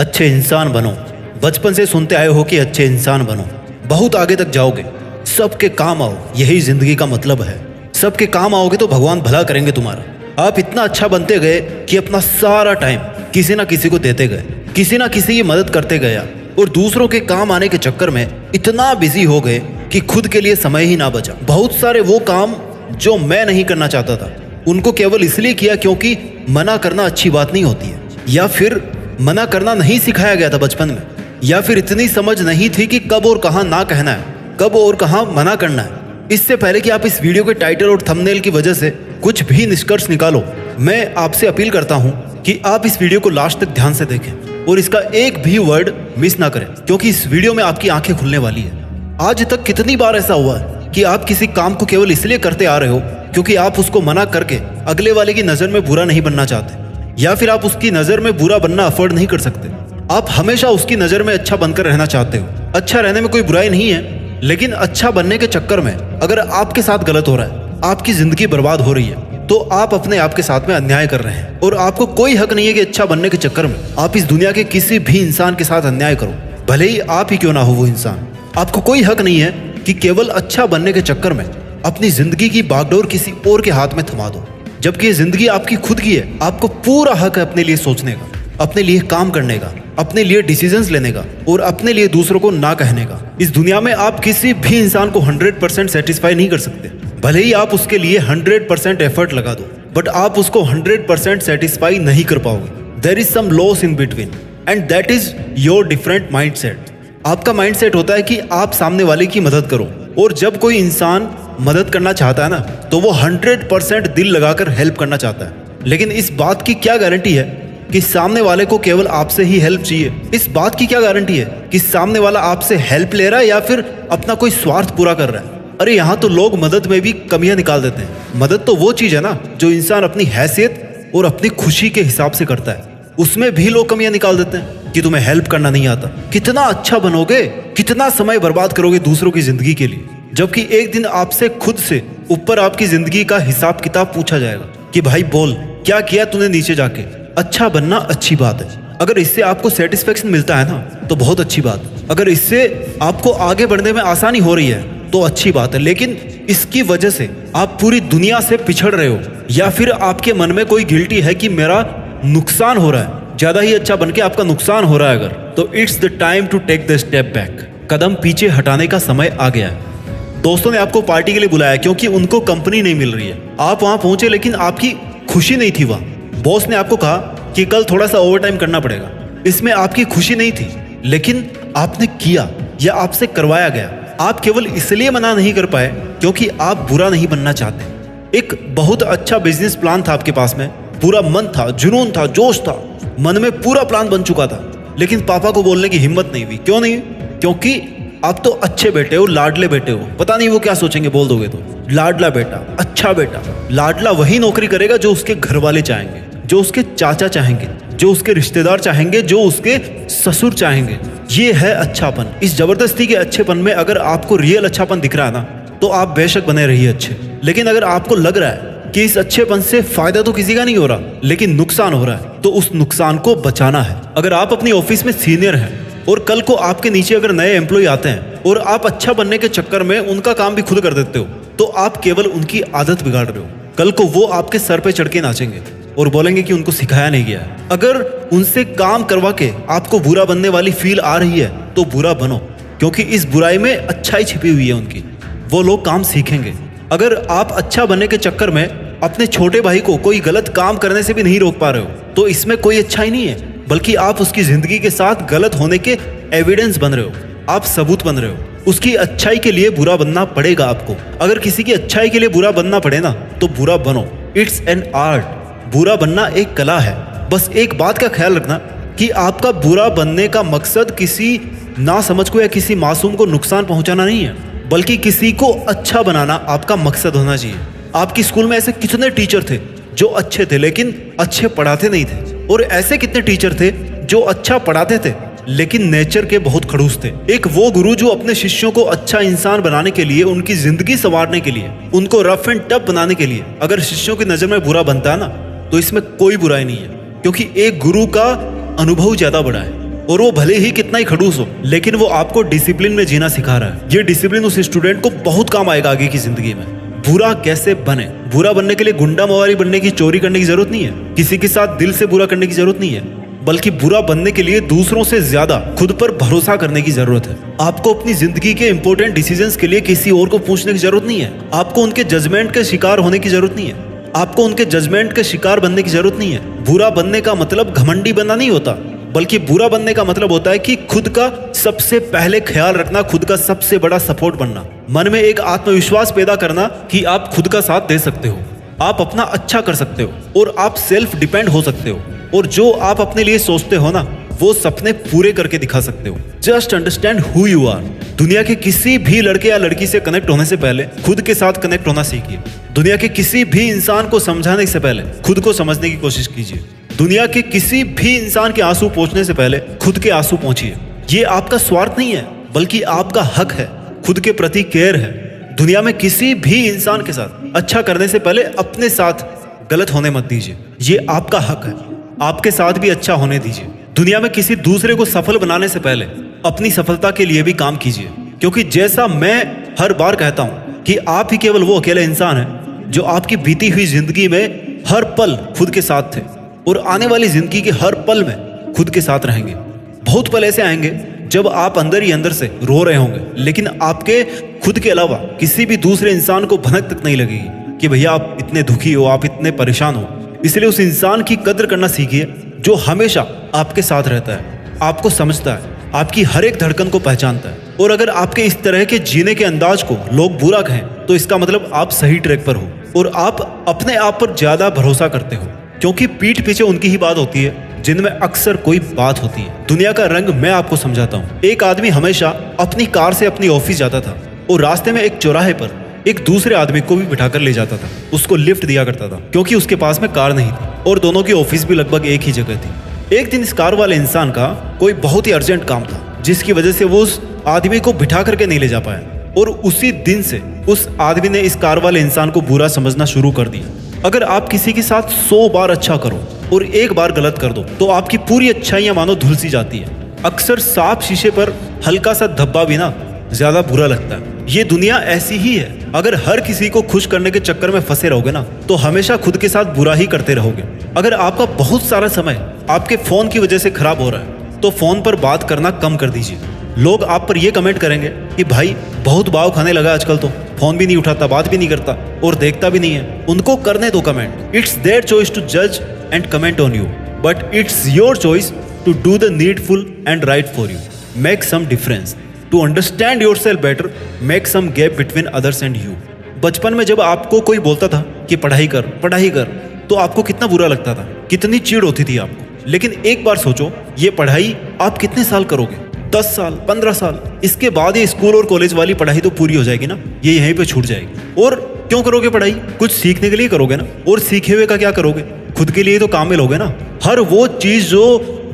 अच्छे इंसान बनो। बचपन से सुनते आए हो कि अच्छे इंसान बनो, बहुत आगे तक जाओगे, सबके काम आओ, यही जिंदगी का मतलब है। सबके काम आओगे तो भगवान भला करेंगे तुम्हारा। आप इतना अच्छा बनते गए कि अपना सारा टाइम किसी ना किसी को देते गए, किसी ना किसी की मदद करते गया, और दूसरों के काम आने के चक्कर में इतना बिजी हो गए कि खुद के लिए समय ही ना बचा। बहुत सारे वो काम जो मैं नहीं करना चाहता था, उनको केवल इसलिए किया क्योंकि मना करना अच्छी बात नहीं होती है, या फिर मना करना नहीं सिखाया गया था बचपन में, या फिर इतनी समझ नहीं थी कि कब और कहाँ ना कहना है, कब और कहाँ मना करना है। इससे पहले कि आप इस वीडियो के टाइटल और थंबनेल की वजह से कुछ भी निष्कर्ष निकालो, मैं आपसे अपील करता हूं कि आप इस वीडियो को लास्ट तक ध्यान से देखें और इसका एक भी वर्ड मिस ना करें, क्योंकि इस वीडियो में आपकी आंखें खुलने वाली है। आज तक कितनी बार ऐसा हुआ है कि आप किसी काम को केवल इसलिए करते आ रहे हो क्योंकि आप उसको मना करके अगले वाले की नज़र में बुरा नहीं बनना चाहते, या फिर आप उसकी नज़र में बुरा बनना अफोर्ड नहीं कर सकते। आप हमेशा उसकी नज़र में अच्छा बनकर रहना चाहते हो। अच्छा रहने में कोई बुराई नहीं है, लेकिन अच्छा बनने के चक्कर में अगर आपके साथ गलत हो रहा है, आपकी जिंदगी बर्बाद हो रही है, तो आप अपने आप के साथ में अन्याय कर रहे हैं। और आपको कोई हक नहीं है कि अच्छा बनने के चक्कर में आप इस दुनिया के किसी भी इंसान के साथ अन्याय करो, भले ही आप ही क्यों ना हो वो इंसान। आपको कोई हक नहीं है कि केवल अच्छा बनने के चक्कर में अपनी जिंदगी की बागडोर किसी और के हाथ में थमा दो, जबकि ये जिंदगी आपकी खुद की है। आपको पूरा हक है अपने लिए सोचने का, अपने लिए काम करने का, अपने लिए डिसीजंस लेने का, और अपने लिए दूसरों को ना कहने का। इस दुनिया में आप किसी भी इंसान को 100% सेटिस्फाई नहीं कर सकते, भले ही आप उसके लिए 100% एफर्ट लगा दो, बट आप उसको 100% सेटिस्फाई नहीं कर पाओगे। There is some loss in between and that is your different mindset. आपका माइंड सेट होता है कि आप सामने वाले की मदद करो, और जब कोई इंसान मदद करना चाहता है ना, तो वो 100% दिल लगाकर हेल्प करना चाहता है। लेकिन इस बात की क्या गारंटी है कि सामने वाले को केवल आपसे ही हेल्प चाहिए? इस बात की क्या गारंटी है कि सामने वाला आपसे हेल्प ले रहा है या फिर अपना कोई स्वार्थ पूरा कर रहा है? अरे यहाँ तो लोग मदद में भी कमियां निकाल देते हैं। मदद तो वो चीज है ना जो इंसान अपनी हैसियत और अपनी खुशी के हिसाब से करता है, उसमें भी लोग कमियां निकाल देते हैं कि तुम्हें हेल्प करना नहीं आता। कितना अच्छा बनोगे, कितना समय बर्बाद करोगे दूसरों की जिंदगी के लिए, जबकि एक दिन आपसे खुद से ऊपर आपकी जिंदगी का हिसाब किताब पूछा जाएगा कि भाई बोल क्या किया तूने नीचे जाके। अच्छा बनना अच्छी बात है, अगर इससे आपको सेटिस्फेक्शन मिलता है ना तो बहुत अच्छी बात है। अगर इससे आपको आगे बढ़ने में आसानी हो रही है तो अच्छी बात है, लेकिन इसकी वजह से आप पूरी दुनिया से पिछड़ रहे हो, या फिर आपके मन में कोई गिल्टी है कि मेरा नुकसान हो रहा है, ज्यादा ही अच्छा बनके आपका नुकसान हो रहा है अगर, तो it's the time to take the step back. कदम पीछे हटाने का समय आ गया है। दोस्तों ने आपको पार्टी के लिए बुलाया क्योंकि उनको कंपनी नहीं मिल रही है। आप वहां पहुंचे लेकिन आपकी खुशी नहीं थी वहां। बॉस ने आपको कहा कि कल थोड़ा सा ओवरटाइम करना पड़ेगा, इसमें आपकी खुशी नहीं थी, लेकिन आपने किया या आपसे करवाया गया। आप केवल इसलिए मना नहीं कर पाए क्योंकि आप बुरा नहीं बनना चाहते। एक बहुत अच्छा बिजनेस प्लान था आपके पास में, पूरा मन था, जुनून था, जोश था, मन में पूरा प्लान बन चुका था, लेकिन पापा को बोलने की हिम्मत नहीं हुई। क्यों नहीं? क्योंकि आप तो अच्छे बेटे हो, लाडले बेटे हो। पता नहीं वो क्या सोचेंगे बोल दोगे तो। लाडला बेटा, अच्छा बेटा। लाडला वही नौकरी करेगा जो उसके घर वाले चाहेंगे, जो उसके चाचा चाहेंगे, जो उसके रिश्तेदार चाहेंगे, जो उसके ससुर चाहेंगे। ये है अच्छापन। इस जबरदस्ती के अच्छेपन में अगर आपको रियल अच्छापन दिख रहा है ना, तो आप बेशक बने रहिए अच्छे। लेकिन अगर आपको लग रहा है कि इस अच्छेपन से फायदा तो किसी का नहीं हो रहा लेकिन नुकसान हो रहा है, तो उस नुकसान को बचाना है। अगर आप अपनी ऑफिस में सीनियर हैं और कल को आपके नीचे अगर नए एम्प्लॉय आते हैं और आप अच्छा बनने के चक्कर में उनका काम भी खुद कर देते हो, तो आप केवल उनकी आदत बिगाड़ रहे हो। कल को वो आपके सर पे चढ़ के नाचेंगे और बोलेंगे कि उनको सिखाया नहीं गया। अगर उनसे काम करवा के आपको बुरा बनने वाली फील आ रही है तो बुरा बनो, क्योंकि इस बुराई में अच्छाई छिपी हुई है उनकी। वो लोग काम सीखेंगे। अगर आप अच्छा बनने के चक्कर में अपने छोटे भाई को कोई गलत काम करने से भी नहीं रोक पा रहे हो, तो इसमें कोई अच्छाई नहीं है, बल्कि आप उसकी जिंदगी के साथ गलत होने के एविडेंस बन रहे हो, आप सबूत बन रहे हो। उसकी अच्छाई के लिए बुरा बनना पड़ेगा आपको। अगर किसी की अच्छाई के लिए बुरा बनना पड़े ना, तो बुरा बनो। It's an art. बुरा बनना एक कला है। बस एक बात का ख्याल रखना कि आपका बुरा बनने का मकसद किसी नासमझ को या किसी मासूम को नुकसान पहुंचाना नहीं है, बल्कि किसी को अच्छा बनाना आपका मकसद होना चाहिए। आपकी स्कूल में ऐसे कितने टीचर थे जो अच्छे थे लेकिन अच्छे पढ़ाते नहीं थे, और ऐसे कितने टीचर थे जो अच्छा पढ़ाते थे लेकिन नेचर के बहुत खड़ूस थे। एक वो गुरु जो अपने शिष्यों को अच्छा इंसान बनाने के लिए, उनकी जिंदगी संवारने के लिए, उनको रफ एंड टफ बनाने के लिए अगर शिष्यों की नजर में बुरा बनता है ना, तो इसमें कोई बुराई नहीं है, क्योंकि एक गुरु का अनुभव ज्यादा बड़ा है। और वो भले ही कितना ही खड़ूस हो, लेकिन वो आपको डिसिप्लिन में जीना सिखा रहा है। ये डिसिप्लिन उस स्टूडेंट को बहुत काम आएगा आगे की जिंदगी में। बुरा कैसे बने? बुरा बनने के लिए गुंडा मवाली बनने की, चोरी करने की जरूरत नहीं है, किसी के साथ दिल से बुरा करने की जरूरत नहीं है, बल्कि बुरा बनने के लिए दूसरों से ज्यादा खुद पर भरोसा करने की जरूरत है। आपको अपनी जिंदगी के इंपॉर्टेंट डिसीजंस के लिए किसी और को पूछने की जरूरत नहीं है। आपको उनके जजमेंट के शिकार होने की जरूरत नहीं है। आपको उनके जजमेंट के शिकार बनने की जरूरत नहीं है। बुरा बनने का मतलब घमंडी बनना नहीं होता, बल्कि बुरा बनने का मतलब होता है कि खुद का सबसे पहले ख्याल रखना, खुद का सबसे बड़ा सपोर्ट बनना, मन में एक आत्मविश्वास पैदा करना कि आप खुद का साथ दे सकते हो, आप अपना अच्छा कर सकते हो और आप सेल्फ डिपेंड हो सकते हो, और जो आप अपने लिए सोचते हो ना, वो सपने पूरे करके दिखा सकते हो। Just understand who you are. दुनिया के किसी भी लड़के या लड़की से कनेक्ट होने से पहले खुद के साथ कनेक्ट होना सीखिए। दुनिया के किसी भी इंसान को समझाने से पहले खुद को समझने की कोशिश कीजिए। दुनिया के किसी भी इंसान के आंसू पोंछने से पहले खुद के आंसू पोंछिए। ये आपका स्वार्थ नहीं है, बल्कि आपका हक है, खुद के प्रति केयर है। दुनिया में किसी भी इंसान के साथ अच्छा करने से पहले अपने साथ गलत होने मत दीजिए। ये आपका हक है, आपके साथ भी अच्छा होने दीजिए। दुनिया में किसी दूसरे को सफल बनाने से पहले अपनी सफलता के लिए भी काम कीजिए, क्योंकि जैसा मैं हर बार कहता हूं कि आप ही केवल वो अकेले इंसान हैं जो आपकी बीती हुई जिंदगी में हर पल खुद के साथ थे और आने वाली जिंदगी के हर पल में खुद के साथ रहेंगे। बहुत पल ऐसे आएंगे जब आप अंदर ही अंदर से रो रहे होंगे, लेकिन आपके खुद के अलावा किसी भी दूसरे इंसान को भनक तक नहीं लगेगी कि भैया आप इतने दुखी हो, आप इतने परेशान हो। इसलिए उस इंसान की कदर करना सीखिए जो हमेशा आपके साथ रहता है, आपको समझता है, आपकी हर एक धड़कन को पहचानता है। और अगर आपके इस तरह के जीने के अंदाज को लोग बुरा कहें तो इसका मतलब आप सही ट्रैक पर हो और आप अपने आप पर ज्यादा भरोसा करते हो, क्योंकि पीठ पीछे उनकी ही बात होती है जिनमें अक्सर कोई बात होती है। दुनिया का रंग मैं आपको समझाता हूँ। एक आदमी हमेशा अपनी कार से अपनी ऑफिस जाता था और रास्ते में एक चौराहे पर एक दूसरे आदमी को भी बिठाकर ले जाता था, उसको लिफ्ट दिया करता था, क्योंकि उसके पास में कार नहीं थी और दोनों की ऑफिस भी लगभग एक ही जगह थी। एक दिन इस कार वाले इंसान का कोई बहुत ही अर्जेंट काम था, जिसकी वजह से वो उस आदमी को बिठा करके नहीं ले जा पाया, और उसी दिन से उस आदमी ने इस कार वाले इंसान को बुरा समझना शुरू कर दिया। अगर आप किसी के साथ 100 बार अच्छा करो और एक बार गलत कर दो तो आपकी पूरी अच्छाइयां मानो धुल सी जाती है। अक्सर साफ शीशे पर हल्का सा धब्बा भी ना ज्यादा बुरा लगता है। ये दुनिया ऐसी ही है। अगर हर किसी को खुश करने के चक्कर में फंसे रहोगे ना तो हमेशा खुद के साथ बुरा ही करते रहोगे। अगर आपका बहुत सारा समय आपके फोन की वजह से खराब हो रहा है तो फोन पर बात करना कम कर दीजिए। लोग आप पर ये कमेंट करेंगे कि भाई बहुत भाव खाने लगा आजकल, तो फोन भी नहीं उठाता, बात भी नहीं करता और देखता भी नहीं है। उनको करने दो comment. It's their choice to जज and comment on you, but it's your choice to do the needful and right for you. Make some difference to understand yourself better, make some gap between others and you. बचपन में जब आपको कोई बोलता था कि पढ़ाई कर, तो आपको कितना बुरा लगता था, कितनी चिढ़ होती थी आपको। लेकिन एक बार सोचो, ये पढ़ाई आप कितने साल करोगे? 10 साल, 15 साल। इसके बाद ये स्कूल और कॉलेज वाली पढ़ाई तो पूरी हो जाएगी ना, ये यहीं पे छूट जाएगी। और क्यों करोगे पढ़ाई? कुछ सीखने के लिए करोगे ना। और सीखे हुए का क्या करोगे? खुद के लिए तो काम में लोगे ना। हर वो चीज जो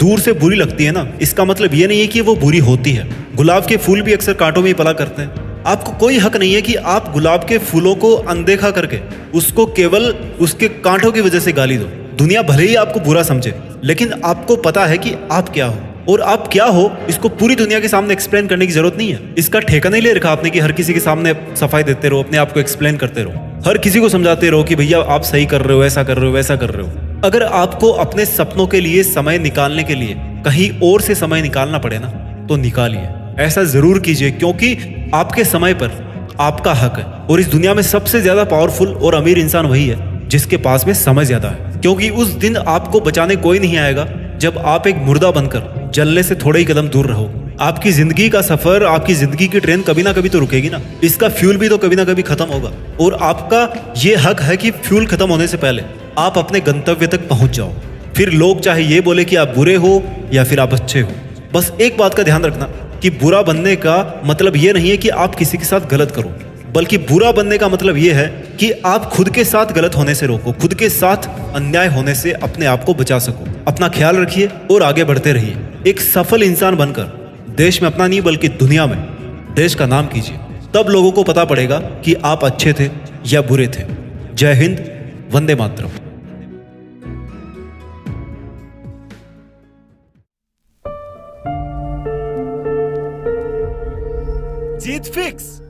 दूर से बुरी लगती है ना, इसका मतलब ये नहीं है कि वो बुरी होती है। गुलाब के फूल भी अक्सर कांटों में ही पला करते हैं। आपको कोई हक नहीं है कि आप गुलाब के फूलों को अनदेखा करके उसको केवल उसके कांटों की वजह से गाली दो। दुनिया भले ही आपको बुरा समझे, लेकिन आपको पता है कि आप क्या हो, और आप क्या हो इसको पूरी दुनिया के सामने एक्सप्लेन करने की जरूरत नहीं है। इसका ठेका नहीं ले रखा आपने कि हर किसी के सामने सफाई देते रहो, अपने आप को एक्सप्लेन करते रहो, हर किसी को समझाते रहो कि भैया आप सही कर रहे हो, ऐसा कर रहे हो, वैसा कर रहे हो। अगर आपको अपने सपनों के लिए समय निकालने के लिए कहीं और से समय निकालना पड़े ना तो निकालिए। ऐसा जरूर कीजिए, क्योंकि आपके समय पर आपका हक है। और इस दुनिया में सबसे ज्यादा पावरफुल और अमीर इंसान वही है जिसके पास में समय ज्यादा है, क्योंकि उस दिन आपको बचाने कोई नहीं आएगा जब आप एक मुर्दा बनकर जलने से थोड़े ही कदम दूर रहो। आपकी जिंदगी का सफर, आपकी जिंदगी की ट्रेन कभी ना कभी तो रुकेगी ना, इसका फ्यूल भी तो कभी ना कभी खत्म होगा। और आपका ये हक है कि फ्यूल खत्म होने से पहले आप अपने गंतव्य तक पहुंच जाओ। फिर लोग चाहे ये बोले कि आप बुरे हो या फिर आप अच्छे हो, बस एक बात का ध्यान रखना कि बुरा बनने का मतलब ये नहीं है कि आप किसी के साथ गलत करो, बल्कि बुरा बनने का मतलब ये है कि आप खुद के साथ गलत होने से रोको, खुद के साथ अन्याय होने से अपने आप को बचा सको। अपना ख्याल रखिए और आगे बढ़ते रहिए। एक सफल इंसान बनकर देश में अपना नहीं बल्कि दुनिया में देश का नाम कीजिए। तब लोगों को पता पड़ेगा कि आप अच्छे थे या बुरे थे। जय हिंद, वंदे मातरम। जीत फिक्स।